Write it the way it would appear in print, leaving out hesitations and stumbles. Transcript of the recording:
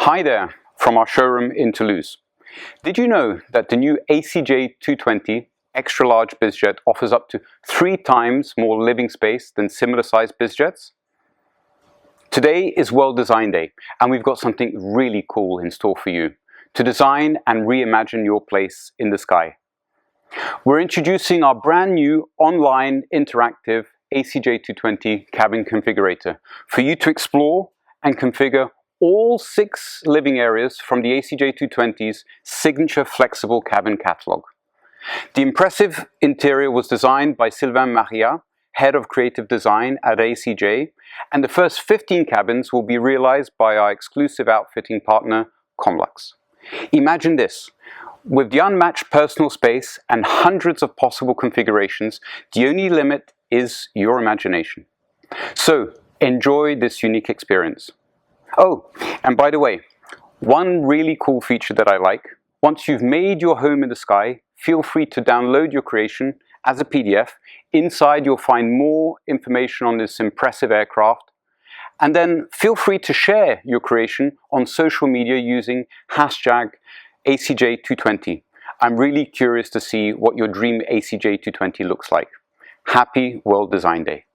Hi there, from our showroom in Toulouse. Did you know that the new ACJ TwoTwenty extra large bizjet offers up to 3 times more living space than similar sized bizjets? Today is World Design Day, and we've got something really cool in store for you to design and reimagine your place in the sky. We're introducing our brand new online interactive ACJ TwoTwenty cabin configurator for you to explore and configure all 6 living areas from the ACJ TwoTwenty's signature flexible cabin catalogue. The impressive interior was designed by Sylvain Maria, Head of Creative Design at ACJ, and the first 15 cabins will be realized by our exclusive outfitting partner, Comlux. Imagine this. With the unmatched personal space and hundreds of possible configurations, the only limit is your imagination. So, enjoy this unique experience. Oh, and by the way, one really cool feature that I like, once you've made your home in the sky, feel free to download your creation as a PDF. Inside you'll find more information on this impressive aircraft, and then feel free to share your creation on social media using hashtag ACJ TwoTwenty. I'm really curious to see what your dream ACJ TwoTwenty looks like. Happy World Design Day.